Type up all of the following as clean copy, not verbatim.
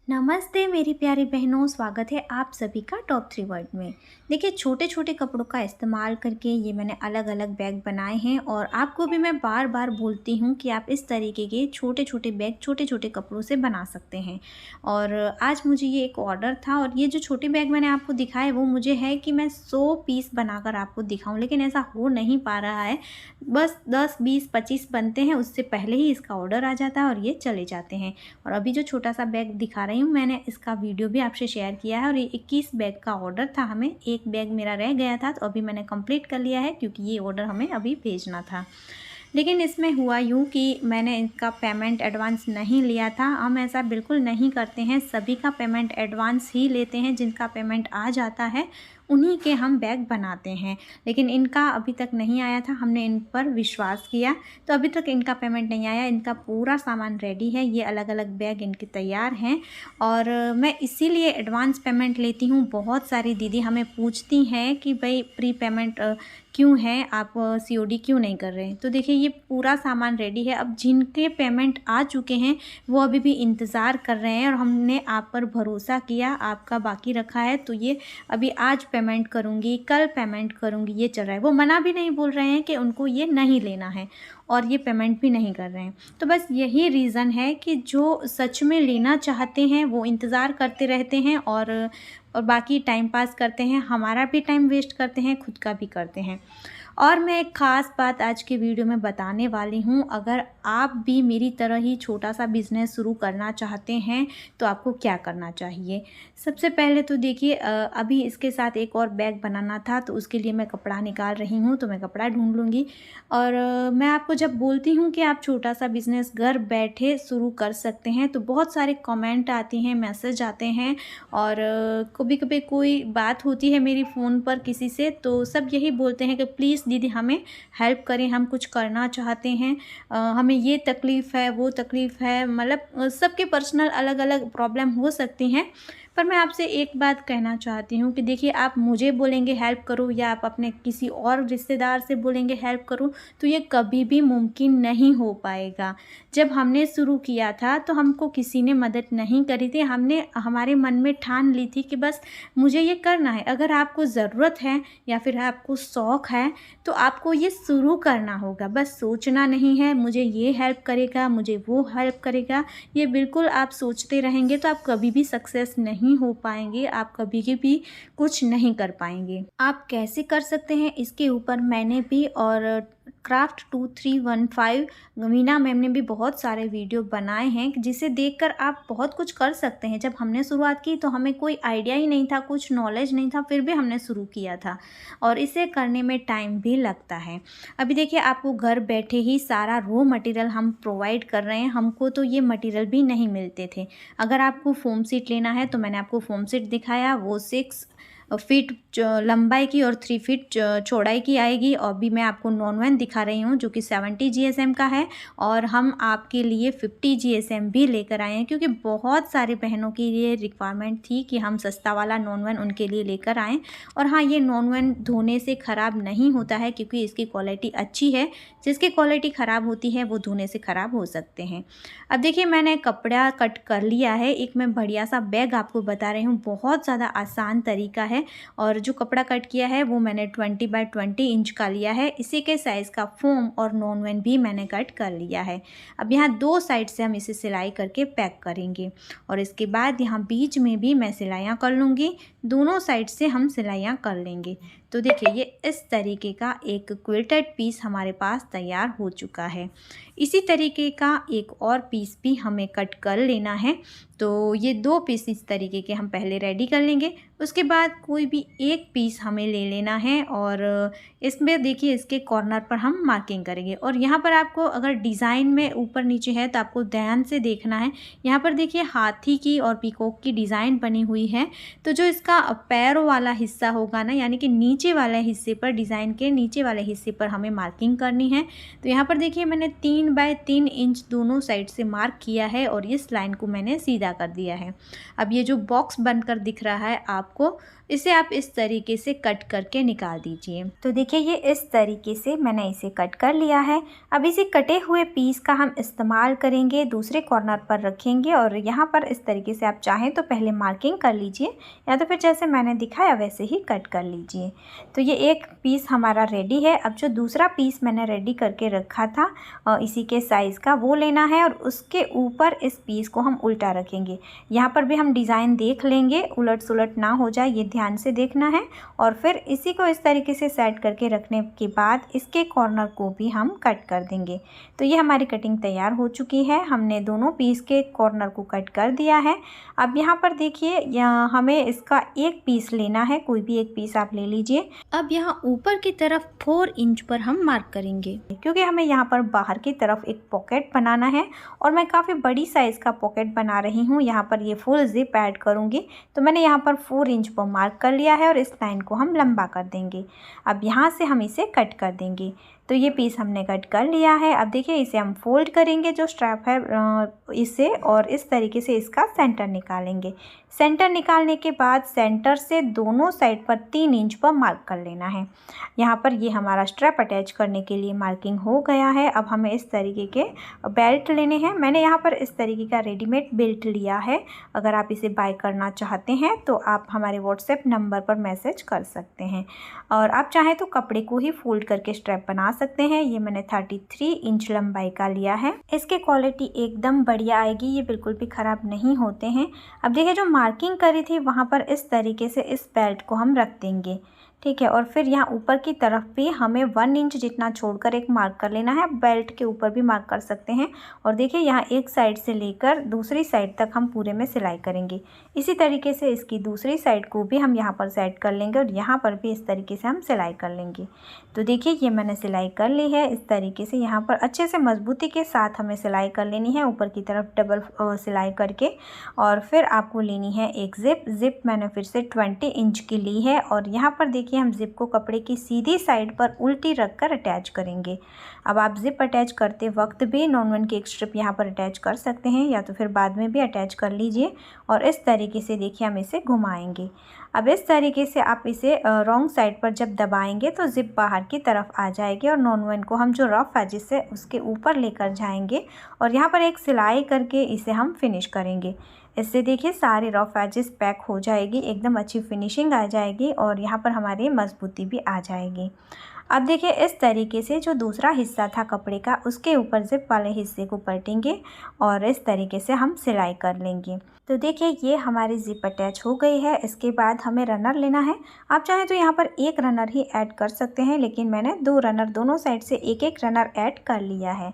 नमस्ते मेरी प्यारी बहनों, स्वागत है आप सभी का टॉप 3 वर्ड में। देखिए, छोटे छोटे कपड़ों का इस्तेमाल करके ये मैंने अलग अलग बैग बनाए हैं और आपको भी मैं बार बार बोलती हूँ कि आप इस तरीके के छोटे छोटे बैग छोटे छोटे कपड़ों से बना सकते हैं। और आज मुझे ये एक ऑर्डर था और ये जो छोटे बैग मैंने आपको दिखाए वो मुझे है कि मैं 100 पीस बनाकर आपको दिखाऊं, लेकिन ऐसा हो नहीं पा रहा है। बस 10 20 25 बनते हैं, उससे पहले ही इसका ऑर्डर आ जाता है और ये चले जाते हैं। और अभी जो छोटा सा बैग दिखा रही हूँ, मैंने इसका वीडियो भी आपसे शेयर किया है और ये 21 बैग का ऑर्डर था। हमें एक बैग मेरा रह गया था तो अभी मैंने कंप्लीट कर लिया है, क्योंकि ये ऑर्डर हमें अभी भेजना था। लेकिन इसमें हुआ यूँ कि मैंने इनका पेमेंट एडवांस नहीं लिया था। हम ऐसा बिल्कुल नहीं करते हैं, सभी का पेमेंट एडवांस ही लेते हैं। जिनका पेमेंट आ जाता है उन्हीं के हम बैग बनाते हैं, लेकिन इनका अभी तक नहीं आया था। हमने इन पर विश्वास किया तो अभी तक इनका पेमेंट नहीं आया। इनका पूरा सामान रेडी है, ये अलग अलग बैग इनके तैयार हैं और मैं इसीलिए एडवांस पेमेंट लेती हूँ। बहुत सारी दीदी हमें पूछती हैं कि भाई प्री पेमेंट क्यों है, आप सीओडी क्यों नहीं कर रहे हैं। तो देखिए, ये पूरा सामान रेडी है। अब जिनके पेमेंट आ चुके हैं वो अभी भी इंतज़ार कर रहे हैं और हमने आप पर भरोसा किया, आपका बाकी रखा है तो ये अभी आज पेमेंट करूँगी, कल पेमेंट करूँगी, ये चल रहा है। वो मना भी नहीं बोल रहे हैं कि उनको ये नहीं लेना है और ये पेमेंट भी नहीं कर रहे हैं। तो बस यही रीज़न है कि जो सच में लेना चाहते हैं वो इंतज़ार करते रहते हैं और बाकी टाइम पास करते हैं, हमारा भी टाइम वेस्ट करते हैं, खुद का भी करते हैं। और मैं एक ख़ास बात आज के वीडियो में बताने वाली हूँ। अगर आप भी मेरी तरह ही छोटा सा बिज़नेस शुरू करना चाहते हैं तो आपको क्या करना चाहिए। सबसे पहले तो देखिए, अभी इसके साथ एक और बैग बनाना था तो उसके लिए मैं कपड़ा निकाल रही हूँ, तो मैं कपड़ा ढूंढ लूँगी। और मैं आपको जब बोलती हूँ कि आप छोटा सा बिज़नेस घर बैठे शुरू कर सकते हैं तो बहुत सारे कमेंट आते हैं, मैसेज आते हैं और कभी कभी कोई बात होती है मेरी फ़ोन पर किसी से, तो सब यही बोलते हैं कि प्लीज़ दीदी हमें हेल्प करें, हम कुछ करना चाहते हैं, हमें ये तकलीफ़ है, वो तकलीफ़ है। मतलब सबके पर्सनल अलग अलग प्रॉब्लम हो सकती हैं। पर मैं आपसे एक बात कहना चाहती हूँ कि देखिए, आप मुझे बोलेंगे हेल्प करो या आप अपने किसी और रिश्तेदार से बोलेंगे हेल्प करो, तो ये कभी भी मुमकिन नहीं हो पाएगा। जब हमने शुरू किया था तो हमको किसी ने मदद नहीं करी थी। हमने हमारे मन में ठान ली थी कि बस मुझे ये करना है। अगर आपको ज़रूरत है या फिर आपको शौक़ है तो आपको ये शुरू करना होगा। बस सोचना नहीं है मुझे ये हेल्प करेगा, मुझे वो हेल्प करेगा। ये बिल्कुल आप सोचते रहेंगे तो आप कभी भी सक्सेस नहीं हो पाएंगे, आप कभी भी कुछ नहीं कर पाएंगे। आप कैसे कर सकते हैं इसके ऊपर मैंने भी और क्राफ्ट 2315 मीना मैम ने भी बहुत सारे वीडियो बनाए हैं, जिसे देखकर आप बहुत कुछ कर सकते हैं। जब हमने शुरुआत की तो हमें कोई आइडिया ही नहीं था, कुछ नॉलेज नहीं था, फिर भी हमने शुरू किया था और इसे करने में टाइम भी लगता है। अभी देखिए, आपको घर बैठे ही सारा रॉ मटेरियल हम प्रोवाइड कर रहे हैं। हमको तो ये मटेरियल भी नहीं मिलते थे। अगर आपको फोम सीट लेना है तो मैंने आपको फोम सीट दिखाया, वो 6 फीट लंबाई की और 3 फीट चौड़ाई की आएगी। और भी मैं आपको नॉन वन दिखा रही हूँ जो कि 70 GSM का है और हम आपके लिए 50 GSM भी लेकर आए हैं, क्योंकि बहुत सारी बहनों की ये रिक्वायरमेंट थी कि हम सस्ता वाला नॉन वन उनके लिए लेकर आएँ। और हाँ, ये नॉन वन धोने से ख़राब नहीं होता है, क्योंकि इसकी क्वालिटी अच्छी है। जिसकी क्वालिटी ख़राब होती है वो धोने से ख़राब हो सकते हैं। अब देखिए, मैंने कपड़ा कट कर लिया है। एक मैं बढ़िया सा बैग आपको बता रही हूँ, बहुत ज़्यादा आसान तरीका है। और जो कपड़ा कट किया है वो मैंने 20 बाय 20 इंच का लिया है। इसी के साइज़ का फोम और नॉन वन भी मैंने कट कर लिया है। अब यहाँ 2 साइड से हम इसे सिलाई करके पैक करेंगे और इसके बाद यहाँ बीच में भी मैं सिलाइयाँ कर लूँगी। दोनों साइड से हम सिलाइयाँ कर लेंगे। तो देखिए, ये इस तरीके का एक क्विल्टेड पीस हमारे पास तैयार हो चुका है। इसी तरीके का एक और पीस भी हमें कट कर लेना है। तो ये 2 पीस इस तरीके के हम पहले रेडी कर लेंगे। उसके बाद कोई भी एक पीस हमें ले लेना है और इसमें देखिए, इसके कॉर्नर पर हम मार्किंग करेंगे। और यहाँ पर आपको अगर डिज़ाइन में ऊपर नीचे है तो आपको ध्यान से देखना है। यहाँ पर देखिए, हाथी की और पीकॉक की डिज़ाइन बनी हुई है। तो जो इसका इसका पैरों वाला हिस्सा होगा ना, यानी कि नीचे वाले हिस्से पर, डिज़ाइन के नीचे वाले हिस्से पर हमें मार्किंग करनी है। तो यहाँ पर देखिए मैंने 3 बाय 3 इंच दोनों साइड से मार्क किया है और इस लाइन को मैंने सीधा कर दिया है। अब ये जो बॉक्स बनकर दिख रहा है आपको, इसे आप इस तरीके से कट करके निकाल दीजिए। तो देखिए ये इस तरीके से मैंने इसे कट कर लिया है। अब इसे कटे हुए पीस का हम इस्तेमाल करेंगे, दूसरे कॉर्नर पर रखेंगे और यहाँ पर इस तरीके से आप चाहें तो पहले मार्किंग कर लीजिए या तो फिर जैसे मैंने दिखाया वैसे ही कट कर लीजिए। तो ये एक पीस हमारा रेडी है। अब जो दूसरा पीस मैंने रेडी करके रखा था इसी के साइज़ का, वो लेना है और उसके ऊपर इस पीस को हम उल्टा रखेंगे। यहाँ पर भी हम डिज़ाइन देख लेंगे, उलट सुलट ना हो जाए, ये ध्यान से देखना है। और फिर इसी को इस तरीके से सेट करके रखने के बाद इसके कॉर्नर को भी हम कट कर देंगे। तो ये हमारी कटिंग तैयार हो चुकी है। हमने दोनों पीस के कॉर्नर को कट कर दिया है। अब यहाँ पर देखिए हमें इसका एक पीस लेना है, कोई भी एक पीस आप ले लीजिए। अब यहाँ ऊपर की तरफ 4 इंच पर हम मार्क करेंगे, क्योंकि हमें यहाँ पर बाहर की तरफ एक पॉकेट बनाना है और मैं काफ़ी बड़ी साइज़ का पॉकेट बना रही हूँ। यहाँ पर ये फुल जिप ऐड करूँगी, तो मैंने यहाँ पर 4 इंच पर मार्क कर लिया है और इस लाइन को हम लंबा कर देंगे। अब यहाँ से हम इसे कट कर देंगे। तो ये पीस हमने कट कर लिया है। अब देखिए इसे हम फोल्ड करेंगे जो स्ट्रैप है इसे, और इस तरीके से इसका सेंटर निकालेंगे। सेंटर निकालने के बाद सेंटर से दोनों साइड पर 3 इंच पर मार्क कर लेना है। यहाँ पर ये हमारा स्ट्रैप अटैच करने के लिए मार्किंग हो गया है। अब हमें इस तरीके के बेल्ट लेने हैं। मैंने यहाँ पर इस तरीके का रेडीमेड बेल्ट लिया है। अगर आप इसे बाय करना चाहते हैं तो आप हमारे व्हाट्सएप नंबर पर मैसेज कर सकते हैं, और आप चाहें तो कपड़े को ही फोल्ड करके स्ट्रैप बना सकते हैं। ये मैंने 33 इंच लंबाई का लिया है। इसकी क्वालिटी एकदम बढ़िया आएगी, ये बिल्कुल भी ख़राब नहीं होते हैं। अब देखिए जो मार्किंग करी थी वहाँ पर इस तरीके से इस बेल्ट को हम रख देंगे, ठीक है। और फिर यहाँ ऊपर की तरफ भी हमें 1 इंच जितना छोड़कर एक मार्क कर लेना है। बेल्ट के ऊपर भी मार्क कर सकते हैं। और देखिए यहाँ एक साइड से लेकर दूसरी साइड तक हम पूरे में सिलाई करेंगे। इसी तरीके से इसकी दूसरी साइड को भी हम यहाँ पर सेट कर लेंगे और यहाँ पर भी इस तरीके से हम सिलाई कर लेंगे। तो देखिए ये मैंने सिलाई कर ली है। इस तरीके से यहाँ पर अच्छे से मजबूती के साथ हमें सिलाई कर लेनी है, ऊपर की तरफ डबल सिलाई करके। और फिर आपको लेनी है एक जिप मैंने फिर से 20 इंच की ली है। और यहाँ पर देखिए हम जिप को कपड़े की सीधी साइड पर उल्टी रखकर अटैच करेंगे। अब आप जिप अटैच करते वक्त भी नॉन-वन की एक स्ट्रिप यहाँ पर अटैच कर सकते हैं या तो फिर बाद में भी अटैच कर लीजिए। और इस तरीके से देखिए हम इसे घुमाएंगे। अब इस तरीके से आप इसे रॉन्ग साइड पर जब दबाएंगे तो जिप बाहर की तरफ आ जाएगी और नॉन-वन को हम जो रफ एजेस है उसके ऊपर लेकर जाएंगे और यहाँ पर एक सिलाई करके इसे हम फिनिश करेंगे। इससे देखिए सारे रफ एजेस पैक हो जाएगी, एकदम अच्छी फिनिशिंग आ जाएगी और यहाँ पर हमारी मजबूती भी आ जाएगी। अब देखिए इस तरीके से जो दूसरा हिस्सा था कपड़े का उसके ऊपर जिप वाले हिस्से को पलटेंगे और इस तरीके से हम सिलाई कर लेंगे। तो देखिए ये हमारी जिप अटैच हो गई है। इसके बाद हमें रनर लेना है। आप चाहें तो यहाँ पर एक रनर ही ऐड कर सकते हैं, लेकिन मैंने 2 रनर दोनों साइड से एक एक रनर ऐड कर लिया है।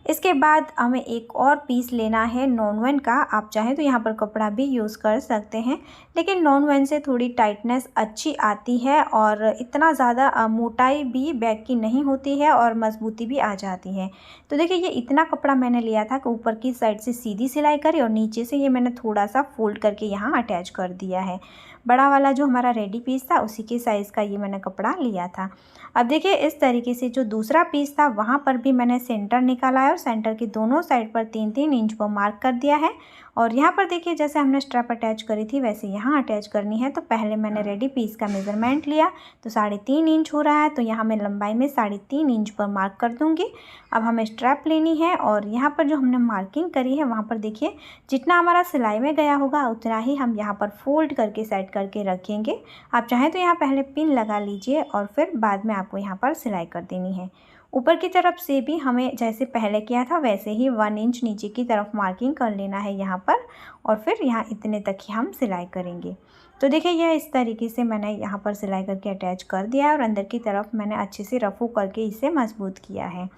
इसके बाद हमें एक और पीस लेना है नॉन-वन का। आप चाहें तो यहाँ पर कपड़ा भी यूज़ कर सकते हैं, लेकिन नॉन-वन से थोड़ी टाइटनेस अच्छी आती है और इतना ज़्यादा मोटाई भी बैग की नहीं होती है और मजबूती भी आ जाती है। तो देखिए ये इतना कपड़ा मैंने लिया था कि ऊपर की साइड से सीधी सिलाई करी और नीचे से ये मैंने थोड़ा सा फोल्ड करके यहाँ अटैच कर दिया है। बड़ा वाला जो हमारा रेडी पीस था उसी के साइज़ का ये मैंने कपड़ा लिया था। अब देखिए इस तरीके से जो दूसरा पीस था वहाँ पर भी मैंने सेंटर निकाला है और सेंटर के दोनों साइड पर 3-3 इंच पर मार्क कर दिया है। और यहाँ पर देखिए जैसे हमने स्ट्रैप अटैच करी थी वैसे यहाँ अटैच करनी है। तो पहले मैंने रेडी पीस का मेज़रमेंट लिया तो 3.5 इंच हो रहा है, तो यहाँ मैं लंबाई में 3.5 इंच पर मार्क कर दूँगी। अब हमें स्ट्रैप लेनी है और यहाँ पर जो हमने मार्किंग करी है वहाँ पर देखिए जितना हमारा सिलाई में गया होगा उतना ही हम यहाँ पर फोल्ड करके सेट करके रखेंगे। आप चाहें तो यहाँ पहले पिन लगा लीजिए और फिर बाद में आपको यहाँ पर सिलाई कर देनी है। ऊपर की तरफ से भी हमें जैसे पहले किया था वैसे ही 1 इंच नीचे की तरफ मार्किंग कर लेना है यहाँ पर, और फिर यहाँ इतने तक ही हम सिलाई करेंगे। तो देखिए यह इस तरीके से मैंने यहाँ पर सिलाई करके अटैच कर दिया है और अंदर की तरफ मैंने अच्छे से रफू करके इसे मजबूत किया है।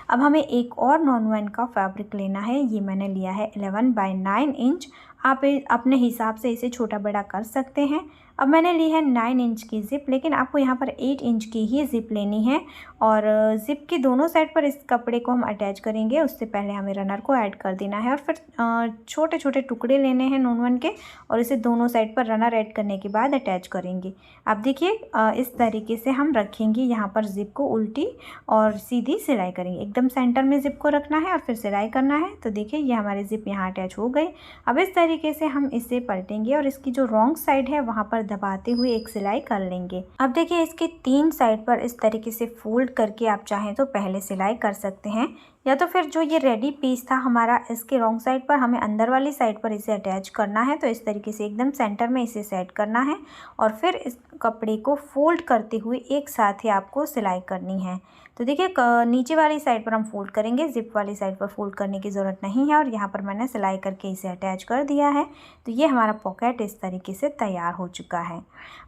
अब हमें एक और नॉन-वन का फैब्रिक लेना है। ये मैंने लिया है 11 बाय 9 इंच। आप अपने हिसाब से इसे छोटा बड़ा कर सकते हैं। अब मैंने ली है 9 इंच की ज़िप, लेकिन आपको यहाँ पर 8 इंच की ही ज़िप लेनी है और ज़िप की दोनों साइड पर इस कपड़े को हम अटैच करेंगे। उससे पहले हमें रनर को ऐड कर देना है और फिर छोटे छोटे टुकड़े लेने हैं नॉन 1 के और इसे दोनों साइड पर रनर ऐड करने के बाद अटैच करेंगे। अब देखिए इस तरीके से हम रखेंगे, यहाँ पर ज़िप को उल्टी और सीधी सिलाई करेंगे। एकदम सेंटर में ज़िप को रखना है और फिर सिलाई करना है। तो देखिए ये हमारी ज़िप यहाँ अटैच हो गई। अब इस तरीके से हम इसे पलटेंगे और इसकी जो रॉन्ग साइड है वहाँ पर दबाते हुए एक सिलाई कर लेंगे। अब देखिए इसके 3 साइड पर इस तरीके से फोल्ड करके आप चाहें तो पहले सिलाई कर सकते हैं, या तो फिर जो ये रेडी पीस था हमारा, इसके रॉन्ग साइड पर हमें अंदर वाली साइड पर इसे अटैच करना है। तो इस तरीके से एकदम सेंटर में इसे सेट करना है और फिर इस कपड़े को फोल्ड करते हुए एक साथ ही आपको सिलाई करनी है। तो देखिए नीचे वाली साइड पर हम फोल्ड करेंगे, जिप वाली साइड पर फोल्ड करने की ज़रूरत नहीं है और यहाँ पर मैंने सिलाई करके इसे अटैच कर दिया है। तो ये हमारा पॉकेट इस तरीके से तैयार हो चुका है।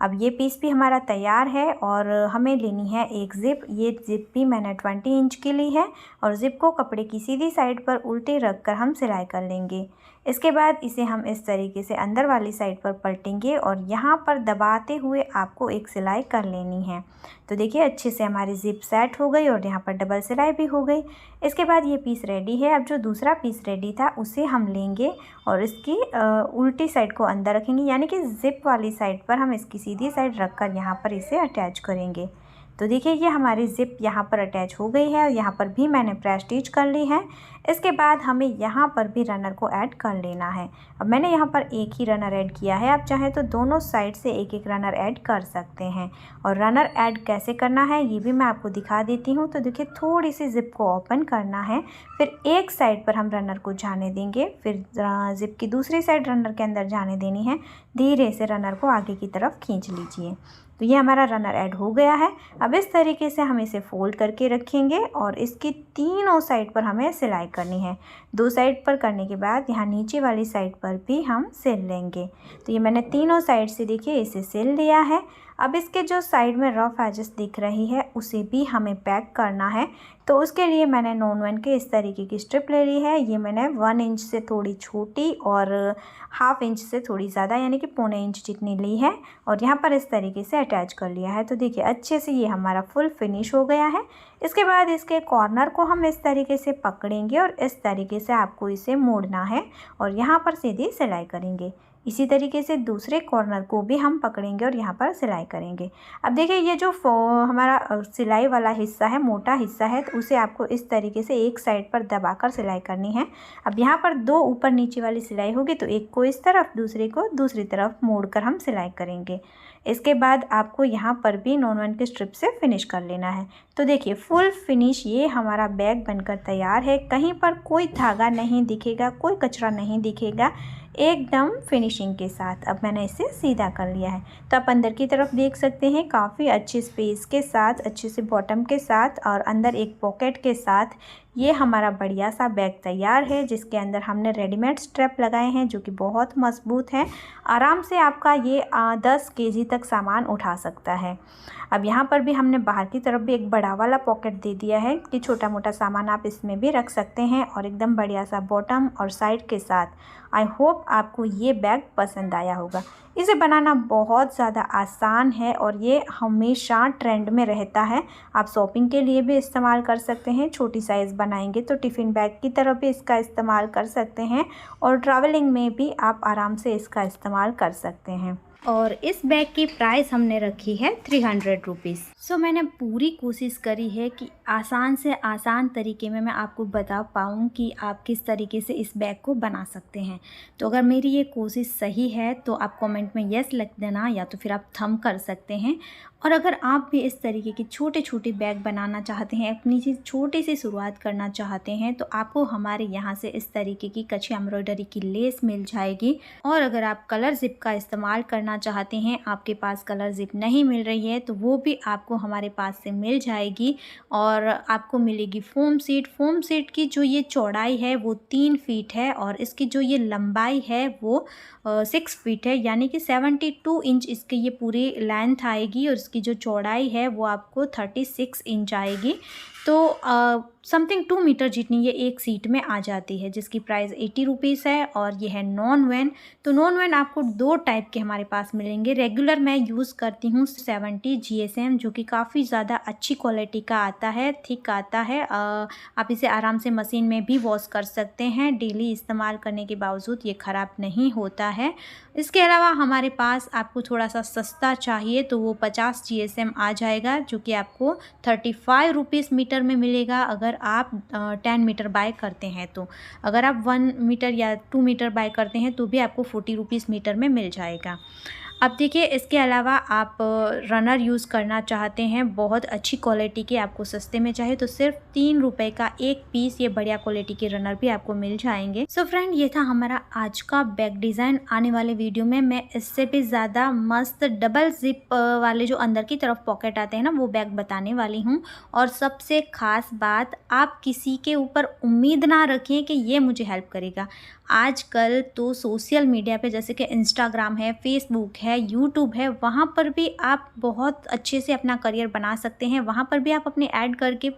अब ये पीस भी हमारा तैयार है और हमें लेनी है एक ज़िप। ये ज़िप भी मैंने 20 इंच की ली है और ज़िप को कपड़े की सीधी साइड पर उल्टे रख कर हम सिलाई कर लेंगे। इसके बाद इसे हम इस तरीके से अंदर वाली साइड पर पलटेंगे और यहाँ पर दबाते हुए आपको एक सिलाई कर लेनी है। तो देखिए अच्छे से हमारी ज़िप सेट हो गई और यहाँ पर डबल सिलाई भी हो गई। इसके बाद ये पीस रेडी है। अब जो दूसरा पीस रेडी था उसे हम लेंगे और इसकी उल्टी साइड को अंदर रखेंगे, यानी कि ज़िप वाली साइड पर हम इसकी सीधी साइड रख कर यहाँ पर इसे अटैच करेंगे। तो देखिए ये हमारी ज़िप यहाँ पर अटैच हो गई है और यहाँ पर भी मैंने प्रेस स्टिच कर ली है। इसके बाद हमें यहाँ पर भी रनर को ऐड कर लेना है। अब मैंने यहाँ पर एक ही रनर ऐड किया है, आप चाहें तो दोनों साइड से एक एक रनर ऐड कर सकते हैं। और रनर ऐड कैसे करना है ये भी मैं आपको दिखा देती हूँ। तो देखिए थोड़ी सी ज़िप को ओपन करना है, फिर एक साइड पर हम रनर को जाने देंगे, फिर ज़िप की दूसरी साइड रनर के अंदर जाने देनी है। धीरे से रनर को आगे की तरफ खींच लीजिए। तो ये हमारा रनर ऐड हो गया है। अब इस तरीके से हम इसे फोल्ड करके रखेंगे और इसकी तीनों साइड पर हमें सिलाई करनी है। 2 साइड पर करने के बाद यहाँ नीचे वाली साइड पर भी हम सिल लेंगे। तो ये मैंने तीनों साइड से देखिए इसे सिल लिया है। अब इसके जो साइड में रफ एजेस दिख रही है उसे भी हमें पैक करना है। तो उसके लिए मैंने नॉन 1 के इस तरीके की स्ट्रिप ले ली है। ये मैंने 1 इंच से थोड़ी छोटी और ½ इंच से थोड़ी ज़्यादा, यानी कि पौने इंच जितनी ली है और यहाँ पर इस तरीके से अटैच कर लिया है। तो देखिए अच्छे से ये हमारा फुल फिनिश हो गया है। इसके बाद इसके कॉर्नर को हम इस तरीके से पकड़ेंगे और इस तरीके से आपको इसे मोड़ना है और यहाँ पर सीधी सिलाई करेंगे। इसी तरीके से दूसरे कॉर्नर को भी हम पकड़ेंगे और यहाँ पर सिलाई करेंगे। अब देखिए ये जो हमारा सिलाई वाला हिस्सा है, मोटा हिस्सा है, तो उसे आपको इस तरीके से एक साइड पर दबाकर सिलाई करनी है। अब यहाँ पर 2 ऊपर नीचे वाली सिलाई होगी, तो एक को इस तरफ दूसरे को दूसरी तरफ मोड़कर हम सिलाई करेंगे। इसके बाद आपको यहाँ पर भी नॉन 1 के स्ट्रिप से फिनिश कर लेना है। तो देखिए फुल फिनिश ये हमारा बैग बनकर तैयार है। कहीं पर कोई धागा नहीं दिखेगा, कोई कचरा नहीं दिखेगा, एकदम फिनिशिंग के साथ। अब मैंने इसे सीधा कर लिया है। तो आप अंदर की तरफ देख सकते हैं काफ़ी अच्छे स्पेस के साथ, अच्छे से बॉटम के साथ और अंदर एक पॉकेट के साथ ये हमारा बढ़िया सा बैग तैयार है, जिसके अंदर हमने रेडीमेड स्ट्रैप लगाए हैं जो कि बहुत मजबूत है। आराम से आपका ये 10 केजी तक सामान उठा सकता है। अब यहाँ पर भी हमने बाहर की तरफ भी एक बड़ा वाला पॉकेट दे दिया है कि छोटा मोटा सामान आप इसमें भी रख सकते हैं और एकदम बढ़िया सा बॉटम और साइड के साथ। आई होप आपको ये बैग पसंद आया होगा। इसे बनाना बहुत ज़्यादा आसान है और ये हमेशा ट्रेंड में रहता है। आप शॉपिंग के लिए भी इस्तेमाल कर सकते हैं, छोटी साइज़ बनाएंगे तो टिफ़िन बैग की तरह भी इसका इस्तेमाल कर सकते हैं और ट्रैवलिंग में भी आप आराम से इसका इस्तेमाल कर सकते हैं। और इस बैग की प्राइस हमने रखी है 300 रुपीज़। सो मैंने पूरी कोशिश करी है कि आसान से आसान तरीके में मैं आपको बता पाऊँ कि आप किस तरीके से इस बैग को बना सकते हैं। तो अगर मेरी ये कोशिश सही है तो आप कमेंट में यस लिख देना, या तो फिर आप थंब कर सकते हैं। और अगर आप भी इस तरीके की छोटे छोटे बैग बनाना चाहते हैं, अपनी चीज़ छोटी सी शुरुआत करना चाहते हैं, तो आपको हमारे यहाँ से इस तरीके की कच्ची एम्ब्रॉयडरी की लेस मिल जाएगी। और अगर आप कलर जिप का इस्तेमाल करना चाहते हैं, आपके पास कलर जिप नहीं मिल रही है, तो वो भी आपको हमारे पास से मिल जाएगी। और आपको मिलेगी फोम सीट। फोम सीट की जो ये चौड़ाई है वो 3 फीट है और इसकी जो ये लंबाई है वो 6 फीट है, यानी कि 72 इंच इसकी ये पूरी लेंथ आएगी और इसकी जो चौड़ाई है वो आपको 36 इंच आएगी। तो समथिंग 2 मीटर जितनी ये एक सीट में आ जाती है, जिसकी प्राइस 80 रुपीज़ है। और ये है नॉन वैन। तो नॉन वैन आपको 2 टाइप के हमारे पास मिलेंगे। रेगुलर मैं यूज़ करती हूँ 70 जीएसएम, जो कि काफ़ी ज़्यादा अच्छी क्वालिटी का आता है, थिक आता है। आप इसे आराम से मशीन में भी वॉश कर सकते हैं। डेली इस्तेमाल करने के बावजूद ये ख़राब नहीं होता है। इसके अलावा हमारे पास आपको थोड़ा सा सस्ता चाहिए तो वो 50 जीएसएम आ जाएगा, जो कि आपको 35 रुपीज़ मीटर में मिलेगा अगर आप 10 मीटर बाय करते हैं तो। अगर आप 1 मीटर या 2 मीटर बाय करते हैं तो भी आपको 40 रुपीज़ मीटर में मिल जाएगा। अब देखिए, इसके अलावा आप रनर यूज़ करना चाहते हैं बहुत अच्छी क्वालिटी के, आपको सस्ते में चाहिए तो सिर्फ 3 रुपए का एक पीस ये बढ़िया क्वालिटी के रनर भी आपको मिल जाएंगे। सो फ्रेंड, ये था हमारा आज का बैग डिज़ाइन। आने वाले वीडियो में मैं इससे भी ज़्यादा मस्त डबल जिप वाले जो अंदर की तरफ पॉकेट आते हैं ना, वो बैग बताने वाली हूँ। और सबसे ख़ास बात, आप किसी के ऊपर उम्मीद ना रखें कि ये मुझे हेल्प करेगा। आजकल तो सोशल मीडिया पे जैसे कि इंस्टाग्राम है, फेसबुक है, यूट्यूब है, वहाँ पर भी आप बहुत अच्छे से अपना करियर बना सकते हैं। वहाँ पर भी आप अपने ऐड करके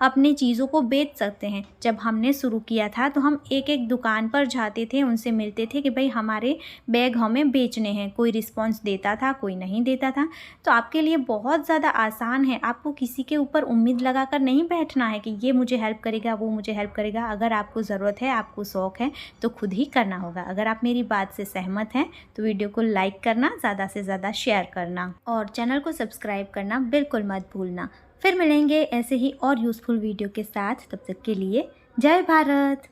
अपनी चीज़ों को बेच सकते हैं। जब हमने शुरू किया था तो हम एक एक दुकान पर जाते थे, उनसे मिलते थे कि भाई हमारे बैग हमें बेचने हैं। कोई रिस्पॉन्स देता था, कोई नहीं देता था। तो आपके लिए बहुत ज़्यादा आसान है। आपको किसी के ऊपर उम्मीद लगा कर नहीं बैठना है कि ये मुझे हेल्प करेगा, वो मुझे हेल्प करेगा। अगर आपको ज़रूरत है, आपको शौक़ है, तो खुद ही करना होगा। अगर आप मेरी बात से सहमत हैं तो वीडियो को लाइक करना, ज़्यादा से ज़्यादा शेयर करना और चैनल को सब्सक्राइब करना बिल्कुल मत भूलना। फिर मिलेंगे ऐसे ही और यूज़फुल वीडियो के साथ। तब तक के लिए जय भारत।